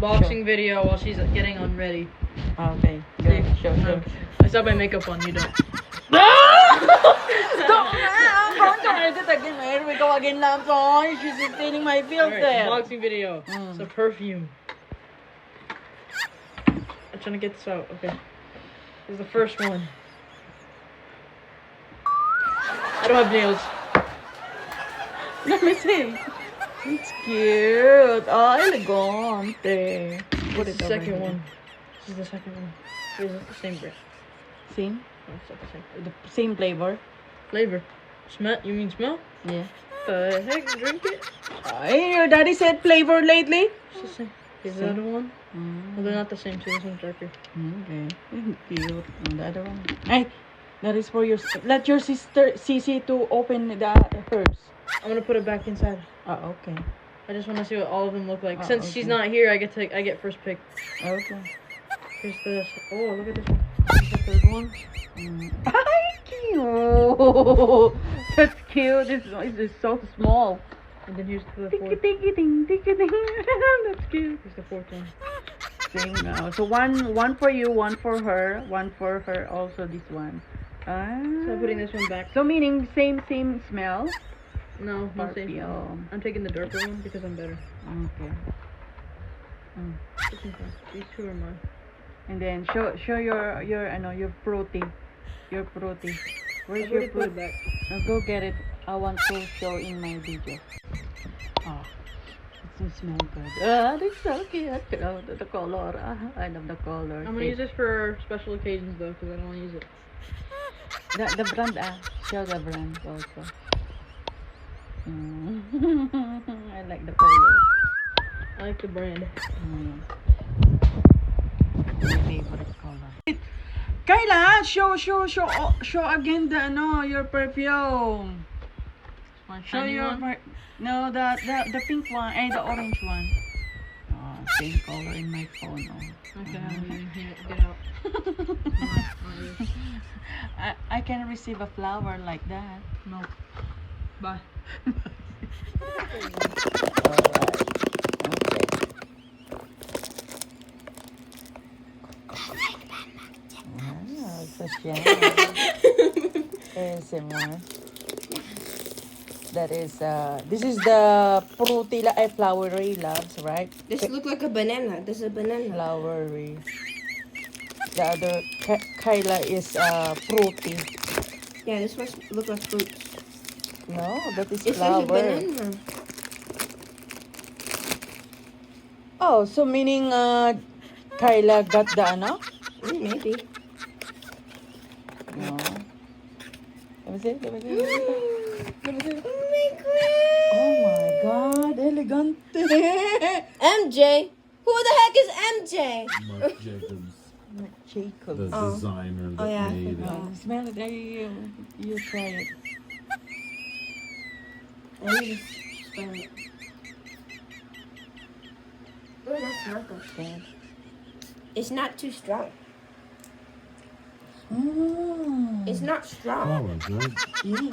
unboxing video while she's getting unready. Okay. Go. Show. I still have my makeup on. You don't. Stop! I'm trying to do it again. Here we go again, Lamson. She's cleaning my filter. Alright, unboxing video. It's a perfume. I'm trying to get this out. Okay. This is the first one. I don't have nails. Let me see. It's cute. Oh, elegante. What is the second one? This is the second one. Is it the same brand? Same? No, it's not the same. The same flavor? Flavor. Smell? You mean smell? Yeah. The heck? Drink it? Hey, your daddy said flavor lately? It's the same. Is the other one? Well, they're not the same too. This one's darker. Okay. Cute. And the other one. Hey, that is for your... Let your sister, Cici, to open hers. I'm gonna put it back inside. Oh, okay. I just want to see what all of them look like. Since she's not here, I get first pick. Okay. Here's this. Oh, look at this one. Here's the third one. Cute. That's cute. This is so small. And then here's the fourth. Ding. That's cute. Here's the fourth one. Same now. So one for you, one for her, also this one. So I'm putting this one back. So meaning same smell. No, not same. Perfume. I'm taking the darker one because I'm better. Okay. These two are mine. And then show your fruity. Your fruity. Where's your put it fruit? back. Now go get it. I want to show in my video. Oh, it doesn't smell good. That's so cute. Oh, the color. I love the color. I'm gonna use this for special occasions though, because I don't want to use it. The brand. Show the brand also. I like the color. I like the brand. My favorite color. Kayla, show again your perfume. Show your no the pink one and the orange one. Oh, same color in my phone. Oh. Okay, get out. I can receive a flower like that. No. Bye. ASMR. That is this is the fruity flowery loves, right? This look like a banana. This is a banana. Flowery. The other Kyla is fruity. Yeah, this one look like fruit. No, that is It's flower. like a banana. Oh, so meaning Kyla got the Maybe. No. Let me see. Oh my God, elegante. MJ. Who the heck is MJ? Marc Jacobs, Jacob. the designer that yeah, I made forgot. it. Smell it. You try it. Let me just smell it. Oh, that's not good. Okay. It's not too strong. It's Mm. not strong. Flowers, right? Yeah.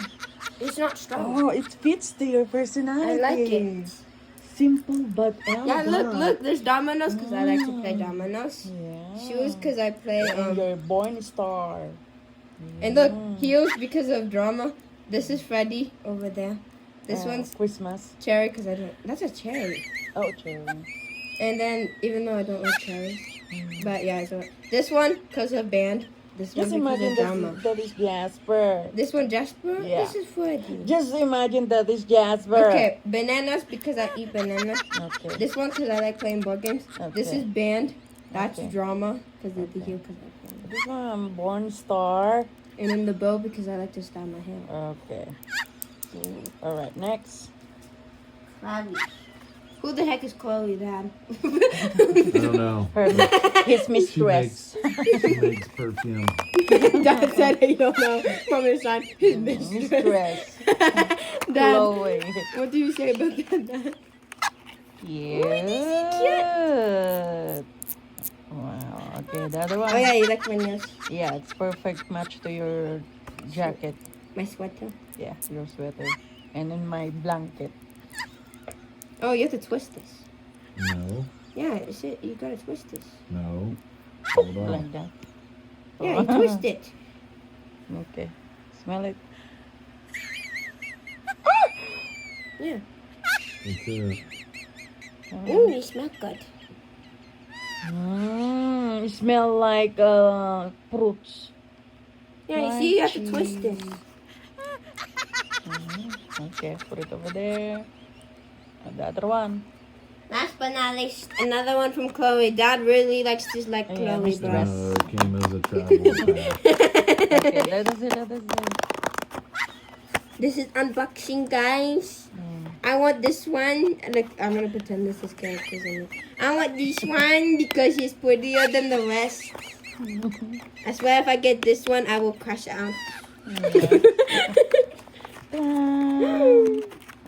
It's not strong. Oh, it fits to your personality. I like it. Simple but elegant. Yeah, look. There's dominoes because I like to play dominoes. Yeah. Shoes because I play. And you're born star. And look, heels because of drama. This is Freddy over there. This one's Christmas. cherry because I don't. That's a cherry. Oh, cherry. And then even though I don't like cherries, but yeah, so this one because of band. This Just one because imagine of drama. that is Jasper. This one Jasper. Yeah. This is Freddy. Just imagine that is Jasper. Okay, bananas because I eat bananas. Okay. This one because I like playing board games. This Okay. is band. That's Okay. drama because of the heel because I play. This one I'm born star. And then the bow because I like to style my hair. Okay. All right. Next. Chloe. Who the heck is Chloe, Dad? I don't know. His She mistress. makes perfume. Dad said he don't know from his side. His mistress. Mistress. Dad, Chloe. what do you say about that, Dad? Cute. Wow. Okay, the other one. Oh yeah, you like my nails. Yeah, it's perfect match to your jacket. My sweater. Yeah, your sweater. And in my blanket. Oh, you have to twist this. No. Yeah, it's it. You gotta twist this. No. Hold on. Like that. Yeah, you twist it. Okay. Smell it. Yeah. That's it. Ooh, you smell good. It smell like fruits. Yeah, you see, you have to twist this. Okay, put it over there. And the other one. Last but not least, another one from Chloe. Dad really likes this like Yeah, Chloe, Mr. bro. Rest. It came as a travel pack. Okay, let us see, let us see. This is unboxing, guys. I want this one. Look, I'm gonna pretend this is characters in it. I want this one because it's prettier than the rest. I swear if I get this one, I will crash out.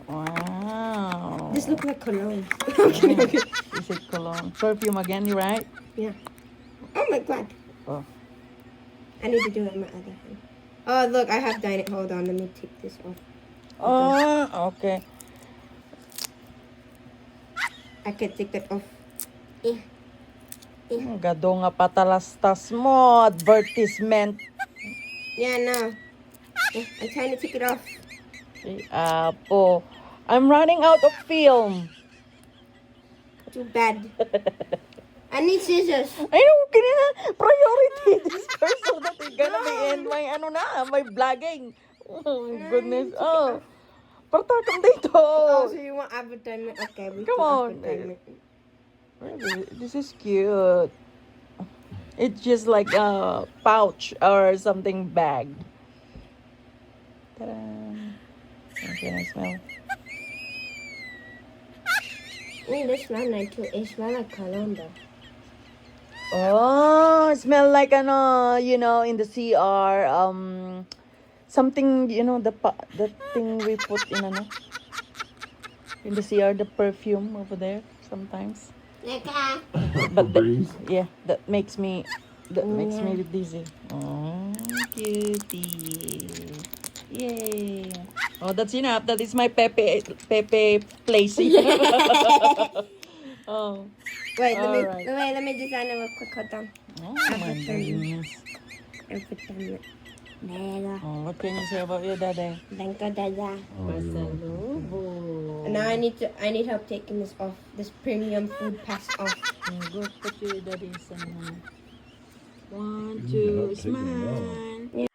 Wow. This looks like cologne. Is it cologne? Perfume again, you right? Yeah. Oh my god. Oh. I need to do it in my other hand. Oh, look, I have done it. Hold on, let me take this off. Oh, okay. I can take that off. Gado nga patalastas mo, advertisement. Yeah, no. I'm trying to take it off. Apo, I'm running out of film. Too bad. I need scissors. I know, ganyan, priority this first so that it's gonna be in my, my vlogging. Oh, goodness. Oh, partakam dito. Oh, so you want advertisement? Okay, we Come do on. advertisement. This is cute. It's just like a pouch or something bag. Ta-da. Okay, I smell. This smell nice too. It smells like cologne though. Oh, it smell like in the CR, something, the thing we put in the CR, the perfume over there sometimes. But that makes me dizzy. Oh, cutie. Yay. Oh, that's enough. That is my Pepe placing. Oh. Wait, Alright. let me design it real quick. Hold on. Oh my goodness. Advertisement. There. Oh, what can you say about your daddy? Thank you, Dada. Pasalubong. And now I need help taking this off. This premium food pass off. Go put your daddy's 1, You're 2, not taking it off. smile.